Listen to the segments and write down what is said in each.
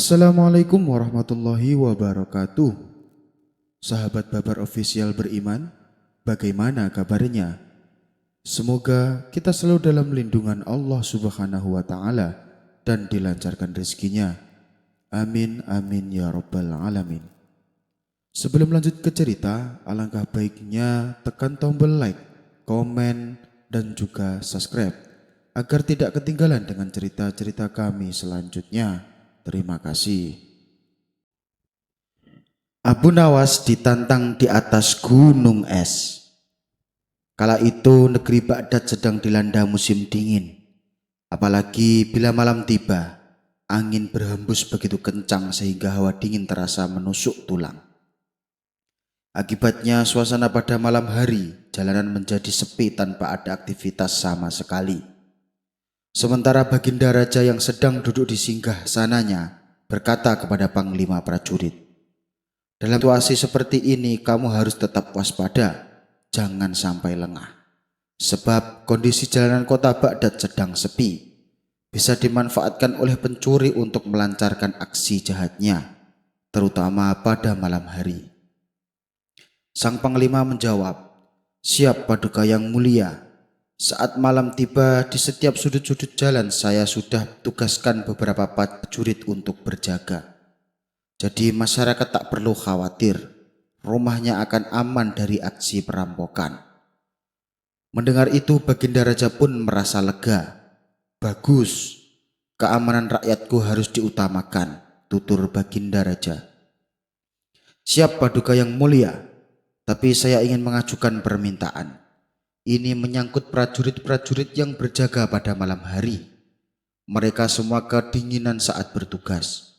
Assalamualaikum warahmatullahi wabarakatuh. Sahabat Babar Official beriman, bagaimana kabarnya? Semoga kita selalu dalam lindungan Allah Subhanahu wa Ta'ala dan dilancarkan rezekinya. Amin amin ya rabbal alamin. Sebelum lanjut ke cerita, alangkah baiknya tekan tombol like, komen, dan juga subscribe agar tidak ketinggalan dengan cerita-cerita kami selanjutnya. Terima kasih. Abu Nawas ditantang di atas gunung es. Kala itu negeri Baghdad sedang dilanda musim dingin. Apalagi bila malam tiba, angin berhembus begitu kencang sehingga hawa dingin terasa menusuk tulang. Akibatnya suasana pada malam hari jalanan menjadi sepi tanpa ada aktivitas sama sekali. Sementara Baginda Raja yang sedang duduk di singgah sananya berkata kepada Panglima prajurit, "Dalam situasi seperti ini kamu harus tetap waspada, jangan sampai lengah. Sebab kondisi jalanan kota Baghdad sedang sepi, bisa dimanfaatkan oleh pencuri untuk melancarkan aksi jahatnya, terutama pada malam hari." Sang Panglima menjawab, "Siap Paduka yang mulia. Saat malam tiba di setiap sudut-sudut jalan saya sudah tugaskan beberapa prajurit untuk berjaga. Jadi masyarakat tak perlu khawatir, rumahnya akan aman dari aksi perampokan." Mendengar itu Baginda Raja pun merasa lega. "Bagus, keamanan rakyatku harus diutamakan," tutur Baginda Raja. "Siap Paduka yang mulia, tapi saya ingin mengajukan permintaan. Ini menyangkut prajurit-prajurit yang berjaga pada malam hari. Mereka semua kedinginan saat bertugas.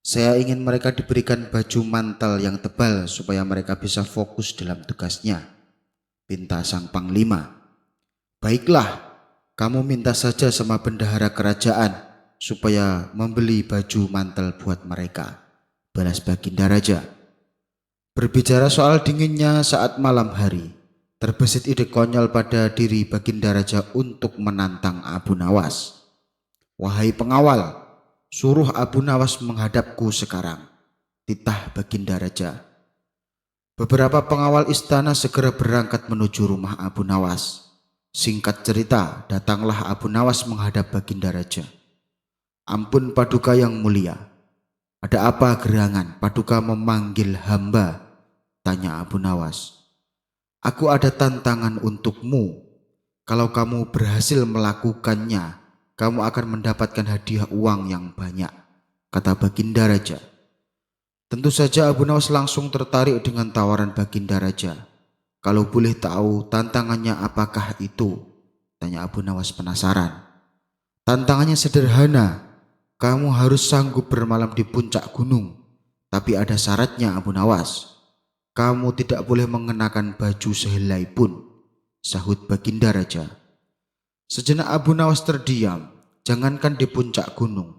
Saya ingin mereka diberikan baju mantel yang tebal supaya mereka bisa fokus dalam tugasnya," pinta sang Panglima. "Baiklah, kamu minta saja sama bendahara kerajaan supaya membeli baju mantel buat mereka," balas Baginda Raja. Berbicara soal dinginnya saat malam hari, terbesit ide konyol pada diri Baginda Raja untuk menantang Abu Nawas. "Wahai pengawal, suruh Abu Nawas menghadapku sekarang," titah Baginda Raja. Beberapa pengawal istana segera berangkat menuju rumah Abu Nawas. Singkat cerita, datanglah Abu Nawas menghadap Baginda Raja. "Ampun Paduka yang mulia, ada apa gerangan Paduka memanggil hamba?" tanya Abu Nawas. "Aku ada tantangan untukmu. Kalau kamu berhasil melakukannya, kamu akan mendapatkan hadiah uang yang banyak," kata Baginda Raja. Tentu saja Abu Nawas langsung tertarik dengan tawaran Baginda Raja. "Kalau boleh tahu tantangannya apakah itu?" tanya Abu Nawas penasaran. "Tantangannya sederhana. Kamu harus sanggup bermalam di puncak gunung. Tapi ada syaratnya Abu Nawas. Kamu tidak boleh mengenakan baju sehelai pun," sahut Baginda Raja. Sejenak Abu Nawas terdiam. Jangankan di puncak gunung,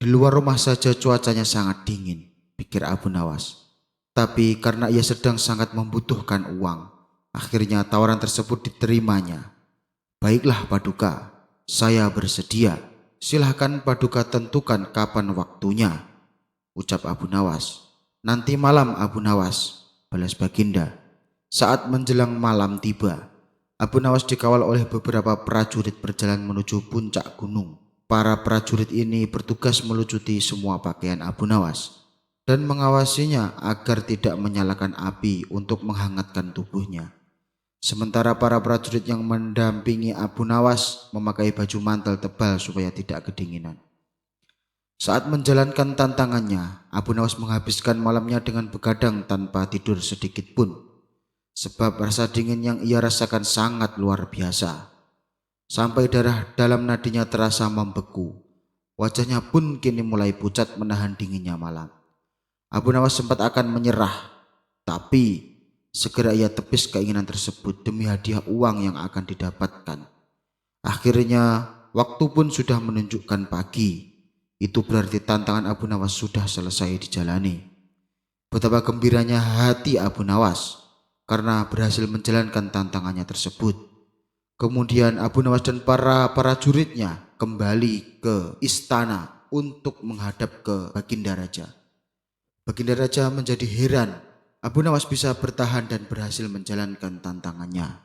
di luar rumah saja cuacanya sangat dingin, pikir Abu Nawas. Tapi karena ia sedang sangat membutuhkan uang, akhirnya tawaran tersebut diterimanya. "Baiklah Paduka, saya bersedia. Silahkan Paduka tentukan kapan waktunya," ucap Abu Nawas. "Nanti malam Abu Nawas," balas Baginda. Saat menjelang malam tiba, Abu Nawas dikawal oleh beberapa prajurit berjalan menuju puncak gunung. Para prajurit ini bertugas melucuti semua pakaian Abu Nawas dan mengawasinya agar tidak menyalakan api untuk menghangatkan tubuhnya. Sementara para prajurit yang mendampingi Abu Nawas memakai baju mantel tebal supaya tidak kedinginan. Saat menjalankan tantangannya, Abu Nawas menghabiskan malamnya dengan begadang tanpa tidur sedikit pun. Sebab rasa dingin yang ia rasakan sangat luar biasa. Sampai darah dalam nadinya terasa membeku. Wajahnya pun kini mulai pucat menahan dinginnya malam. Abu Nawas sempat akan menyerah, tapi segera ia tepis keinginan tersebut demi hadiah uang yang akan didapatkan. Akhirnya waktu pun sudah menunjukkan pagi. Itu berarti tantangan Abu Nawas sudah selesai dijalani. Betapa gembiranya hati Abu Nawas karena berhasil menjalankan tantangannya tersebut. Kemudian Abu Nawas dan para prajuritnya kembali ke istana untuk menghadap ke Baginda Raja. Baginda Raja menjadi heran Abu Nawas bisa bertahan dan berhasil menjalankan tantangannya.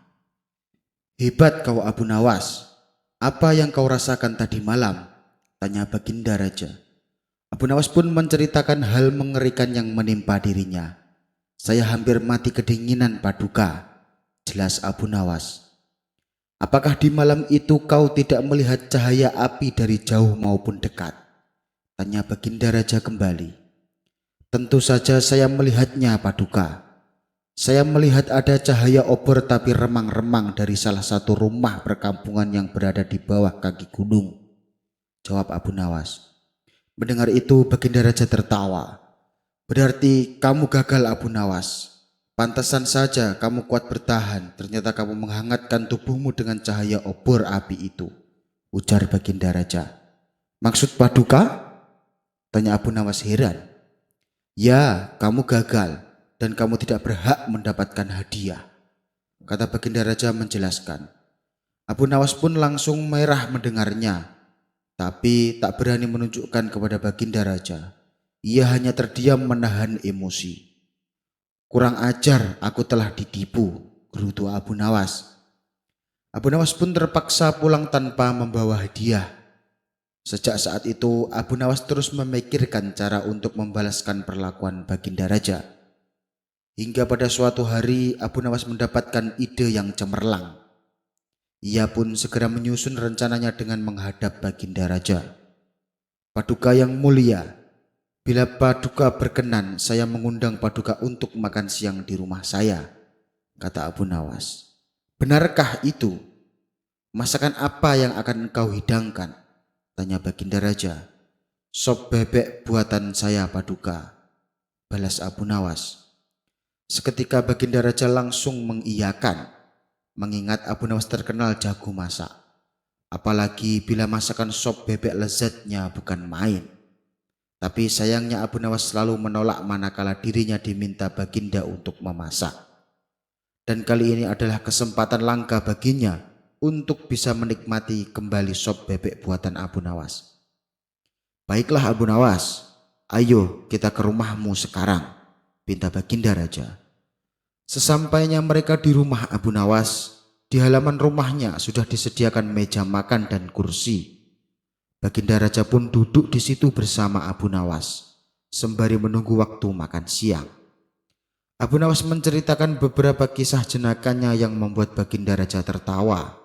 "Hebat kau Abu Nawas, apa yang kau rasakan tadi malam?" tanya Baginda Raja. Abu Nawas pun menceritakan hal mengerikan yang menimpa dirinya. "Saya hampir mati kedinginan Paduka," jelas Abu Nawas. "Apakah di malam itu kau tidak melihat cahaya api dari jauh maupun dekat?" tanya Baginda Raja kembali. "Tentu saja saya melihatnya Paduka. Saya melihat ada cahaya obor tapi remang-remang dari salah satu rumah perkampungan yang berada di bawah kaki gunung," jawab Abu Nawas. Mendengar itu Baginda Raja tertawa. "Berarti kamu gagal Abu Nawas. Pantasan saja kamu kuat bertahan, ternyata kamu menghangatkan tubuhmu dengan cahaya obor api itu," ujar Baginda Raja. "Maksud Paduka?" tanya Abu Nawas heran. "Ya, kamu gagal dan kamu tidak berhak mendapatkan hadiah," kata Baginda Raja menjelaskan. Abu Nawas pun langsung merah mendengarnya, tapi tak berani menunjukkan kepada Baginda Raja. Ia hanya terdiam menahan emosi. "Kurang ajar, aku telah ditipu," gerutu Abu Nawas. Abu Nawas pun terpaksa pulang tanpa membawa hadiah. Sejak saat itu Abu Nawas terus memikirkan cara untuk membalaskan perlakuan Baginda Raja. Hingga pada suatu hari Abu Nawas mendapatkan ide yang cemerlang. Ia pun segera menyusun rencananya dengan menghadap Baginda Raja. "Paduka yang mulia, bila Paduka berkenan, saya mengundang Paduka untuk makan siang di rumah saya," kata Abu Nawas. "Benarkah itu? Masakan apa yang akan engkau hidangkan?" tanya Baginda Raja. "Sop bebek buatan saya Paduka," balas Abu Nawas. Seketika Baginda Raja langsung mengiyakan, mengingat Abu Nawas terkenal jago masak. Apalagi bila masakan sop bebek lezatnya bukan main. Tapi sayangnya Abu Nawas selalu menolak manakala dirinya diminta Baginda untuk memasak. Dan kali ini adalah kesempatan langka baginya untuk bisa menikmati kembali sop bebek buatan Abu Nawas. "Baiklah Abu Nawas, ayo kita ke rumahmu sekarang," pinta Baginda Raja. Sesampainya mereka di rumah Abu Nawas, di halaman rumahnya sudah disediakan meja makan dan kursi. Baginda Raja pun duduk di situ bersama Abu Nawas, sembari menunggu waktu makan siang. Abu Nawas menceritakan beberapa kisah jenakannya yang membuat Baginda Raja tertawa.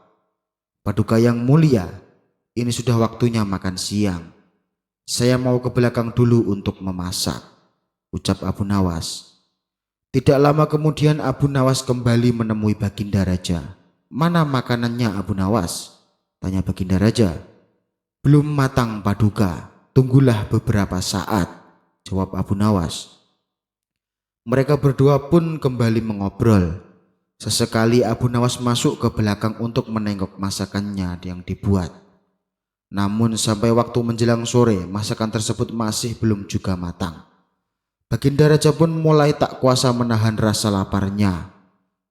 "Paduka yang mulia, ini sudah waktunya makan siang. Saya mau ke belakang dulu untuk memasak," ucap Abu Nawas. Tidak lama kemudian Abu Nawas kembali menemui Baginda Raja. "Mana makanannya Abu Nawas?" tanya Baginda Raja. "Belum matang Paduka, tunggulah beberapa saat," jawab Abu Nawas. Mereka berdua pun kembali mengobrol. Sesekali Abu Nawas masuk ke belakang untuk menengok masakannya yang dibuat. Namun sampai waktu menjelang sore, masakan tersebut masih belum juga matang. Baginda Raja pun mulai tak kuasa menahan rasa laparnya.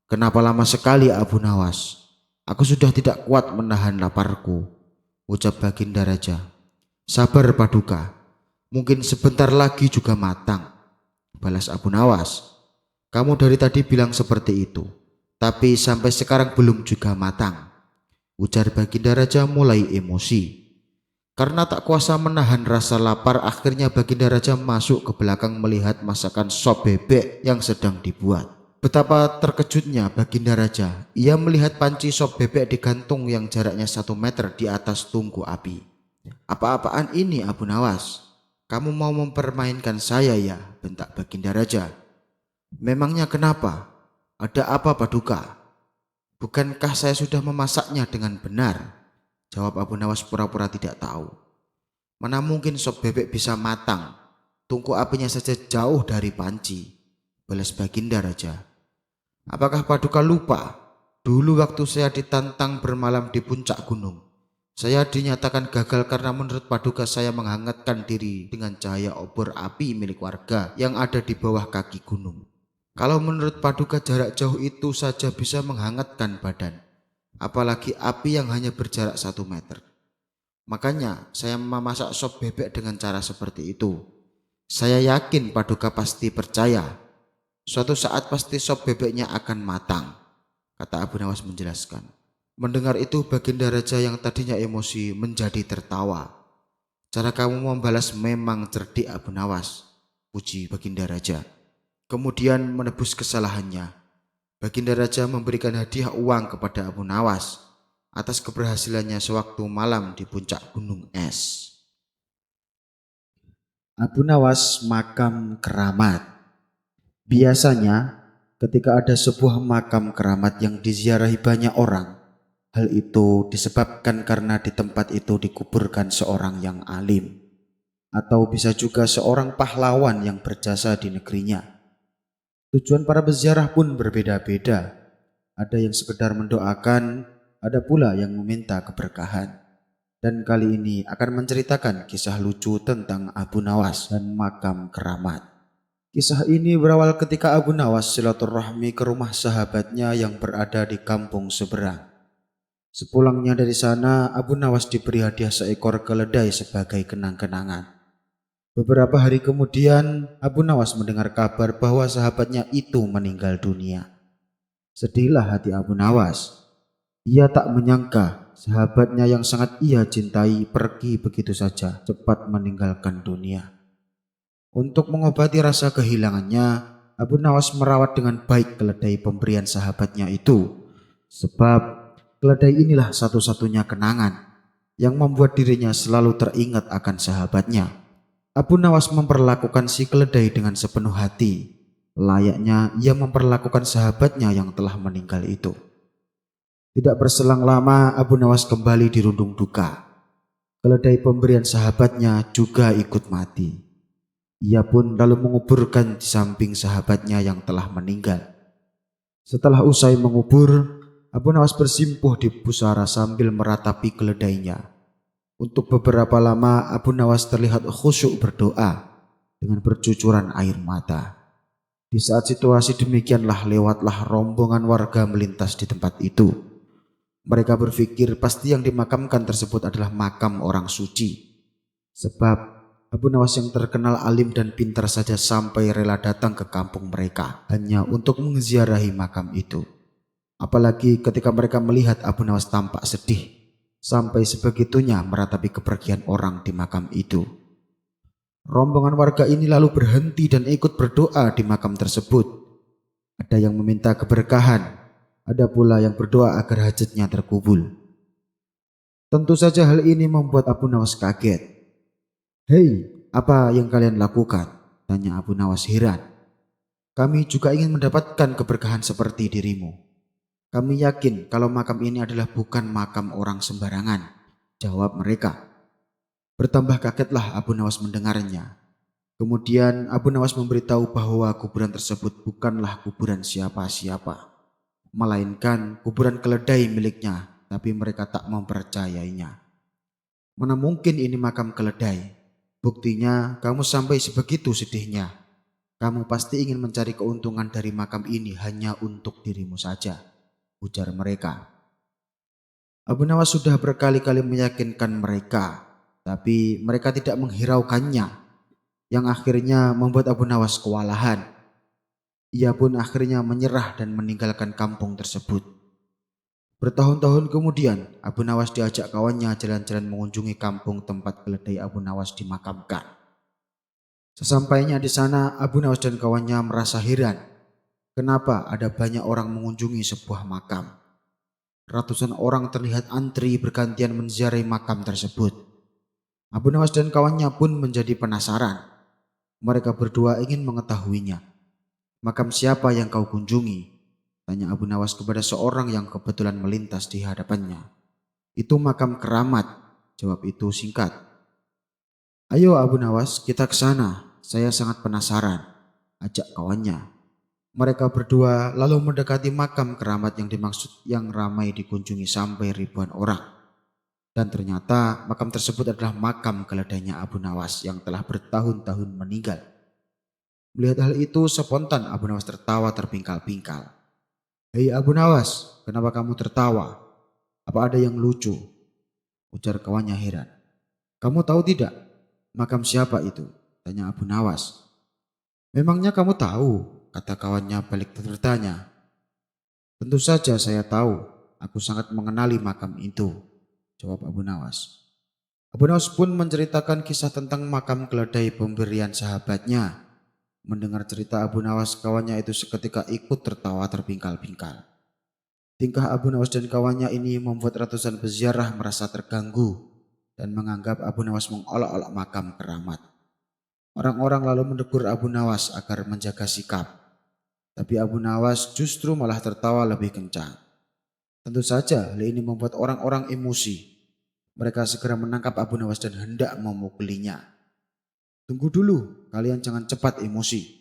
"Kenapa lama sekali Abu Nawas? Aku sudah tidak kuat menahan laparku," ucap Baginda Raja. "Sabar Paduka, mungkin sebentar lagi juga matang," balas Abu Nawas. "Kamu dari tadi bilang seperti itu, tapi sampai sekarang belum juga matang," ujar Baginda Raja mulai emosi. Karena tak kuasa menahan rasa lapar, akhirnya Baginda Raja masuk ke belakang melihat masakan sop bebek yang sedang dibuat. Betapa terkejutnya Baginda Raja. Ia melihat panci sop bebek digantung yang jaraknya 1 meter di atas tungku api. "Apa-apaan ini Abu Nawas? Kamu mau mempermainkan saya ya?" bentak Baginda Raja. "Memangnya kenapa? Ada apa Paduka? Bukankah saya sudah memasaknya dengan benar?" jawab Abu Nawas pura-pura tidak tahu. "Mana mungkin sop bebek bisa matang? Tungku apinya saja jauh dari panci," balas Baginda Raja. "Apakah Paduka lupa? Dulu waktu saya ditantang bermalam di puncak gunung, saya dinyatakan gagal karena menurut Paduka saya menghangatkan diri dengan cahaya obor api milik warga yang ada di bawah kaki gunung. Kalau menurut Paduka jarak jauh itu saja bisa menghangatkan badan, apalagi api yang hanya berjarak 1 meter. Makanya saya memasak sop bebek dengan cara seperti itu. Saya yakin Paduka pasti percaya. Suatu saat pasti sop bebeknya akan matang, kata Abu Nawas menjelaskan. Mendengar itu Baginda Raja yang tadinya emosi menjadi tertawa. Cara kamu membalas memang cerdik Abu Nawas, puji Baginda Raja. Kemudian menebus kesalahannya. Baginda Raja memberikan hadiah uang kepada Abu Nawas atas keberhasilannya sewaktu malam di puncak gunung es. Abu Nawas makam keramat. Biasanya ketika ada sebuah makam keramat yang diziarahi banyak orang, hal itu disebabkan karena di tempat itu dikuburkan seorang yang alim, atau bisa juga seorang pahlawan yang berjasa di negerinya. Tujuan para peziarah pun berbeda-beda. Ada yang sekedar mendoakan, ada pula yang meminta keberkahan. Dan kali ini akan menceritakan kisah lucu tentang Abu Nawas dan makam keramat. Kisah ini berawal ketika Abu Nawas silaturahmi ke rumah sahabatnya yang berada di kampung seberang. Sepulangnya dari sana, Abu Nawas diberi hadiah seekor keledai sebagai kenang-kenangan. Beberapa hari kemudian, Abu Nawas mendengar kabar bahwa sahabatnya itu meninggal dunia. Sedihlah hati Abu Nawas. Ia tak menyangka sahabatnya yang sangat ia cintai pergi begitu saja, cepat meninggalkan dunia. Untuk mengobati rasa kehilangannya, Abu Nawas merawat dengan baik keledai pemberian sahabatnya itu. Sebab keledai inilah satu-satunya kenangan yang membuat dirinya selalu teringat akan sahabatnya. Abu Nawas memperlakukan si keledai dengan sepenuh hati, layaknya ia memperlakukan sahabatnya yang telah meninggal itu. Tidak berselang lama, Abu Nawas kembali dirundung duka. Keledai pemberian sahabatnya juga ikut mati. Ia pun lalu menguburkan di samping sahabatnya yang telah meninggal. Setelah usai mengubur, Abu Nawas bersimpuh di pusara sambil meratapi keledainya. Untuk beberapa lama Abu Nawas terlihat khusyuk berdoa dengan bercucuran air mata. Di saat situasi demikianlah lewatlah rombongan warga melintas di tempat itu. Mereka berpikir pasti yang dimakamkan tersebut adalah makam orang suci. Sebab Abu Nawas yang terkenal alim dan pintar saja sampai rela datang ke kampung mereka hanya untuk menziarahi makam itu. Apalagi ketika mereka melihat Abu Nawas tampak sedih sampai sebegitunya meratapi kepergian orang di makam itu. Rombongan warga ini lalu berhenti dan ikut berdoa di makam tersebut. Ada yang meminta keberkahan, ada pula yang berdoa agar hajatnya terkabul. Tentu saja hal ini membuat Abu Nawas kaget. "Hei, apa yang kalian lakukan?" tanya Abu Nawas heran. "Kami juga ingin mendapatkan keberkahan seperti dirimu. Kami yakin kalau makam ini adalah bukan makam orang sembarangan," jawab mereka. Bertambah kagetlah Abu Nawas mendengarnya. Kemudian Abu Nawas memberitahu bahwa kuburan tersebut bukanlah kuburan siapa-siapa, melainkan kuburan keledai miliknya, tapi mereka tak mempercayainya. "Mana mungkin ini makam keledai? Buktinya kamu sampai sebegitu sedihnya. Kamu pasti ingin mencari keuntungan dari makam ini hanya untuk dirimu saja," ujar mereka. Abu Nawas sudah berkali-kali meyakinkan mereka, tapi mereka tidak menghiraukannya, yang akhirnya membuat Abu Nawas kewalahan. Ia pun akhirnya menyerah dan meninggalkan kampung tersebut. Bertahun-tahun kemudian, Abu Nawas diajak kawannya jalan-jalan mengunjungi kampung tempat keledai Abu Nawas dimakamkan. Sesampainya di sana, Abu Nawas dan kawannya merasa heran. Kenapa ada banyak orang mengunjungi sebuah makam? Ratusan orang terlihat antri bergantian menziarahi makam tersebut. Abu Nawas dan kawannya pun menjadi penasaran. Mereka berdua ingin mengetahuinya. "Makam siapa yang kau kunjungi?" tanya Abu Nawas kepada seorang yang kebetulan melintas di hadapannya. "Itu makam keramat," jawab itu singkat. "Ayo Abu Nawas, kita ke sana. Saya sangat penasaran," ajak kawannya. Mereka berdua lalu mendekati makam keramat yang dimaksud yang ramai dikunjungi sampai ribuan orang. Dan ternyata makam tersebut adalah makam keledainya Abu Nawas yang telah bertahun-tahun meninggal. Melihat hal itu spontan Abu Nawas tertawa terpingkal-pingkal. "Hei Abu Nawas, kenapa kamu tertawa? Apa ada yang lucu?" ujar kawannya heran. Kamu tahu tidak, makam siapa itu? Tanya Abu Nawas. Memangnya kamu tahu? Kata kawannya balik bertanya. Tentu saja saya tahu, aku sangat mengenali makam itu, jawab Abu Nawas. Abu Nawas pun menceritakan kisah tentang makam keledai pemberian sahabatnya. Mendengar cerita Abu Nawas, kawannya itu seketika ikut tertawa terpingkal-pingkal. Tingkah Abu Nawas dan kawannya ini membuat ratusan peziarah merasa terganggu dan menganggap Abu Nawas mengolok-olok makam keramat. Orang-orang lalu menegur Abu Nawas agar menjaga sikap. Tapi Abu Nawas justru malah tertawa lebih kencang. Tentu saja hal ini membuat orang-orang emosi. Mereka segera menangkap Abu Nawas dan hendak memukulinya. Tunggu dulu, kalian jangan cepat emosi.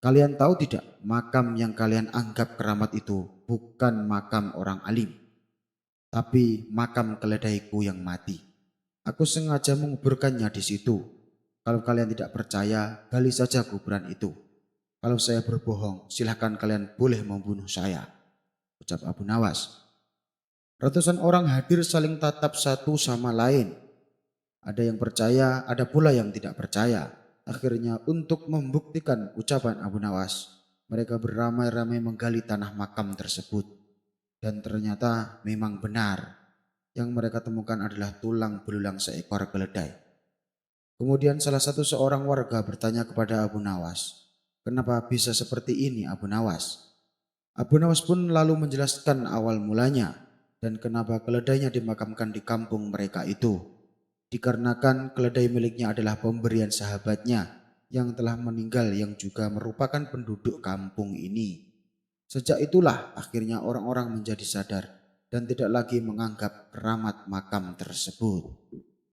Kalian tahu tidak, makam yang kalian anggap keramat itu bukan makam orang alim, tapi makam keledaiku yang mati. Aku sengaja menguburkannya di situ. Kalau kalian tidak percaya, gali saja kuburan itu. Kalau saya berbohong, silahkan kalian boleh membunuh saya, ucap Abu Nawas. Ratusan orang hadir saling tatap satu sama lain. Ada yang percaya, ada pula yang tidak percaya. Akhirnya untuk membuktikan ucapan Abu Nawas, mereka beramai-ramai menggali tanah makam tersebut. Dan ternyata memang benar. Yang mereka temukan adalah tulang belulang seekor keledai. Kemudian salah satu seorang warga bertanya kepada Abu Nawas, kenapa bisa seperti ini Abu Nawas? Abu Nawas pun lalu menjelaskan awal mulanya dan kenapa keledainya dimakamkan di kampung mereka itu. Dikarenakan keledai miliknya adalah pemberian sahabatnya yang telah meninggal yang juga merupakan penduduk kampung ini. Sejak itulah akhirnya orang-orang menjadi sadar dan tidak lagi menganggap keramat makam tersebut.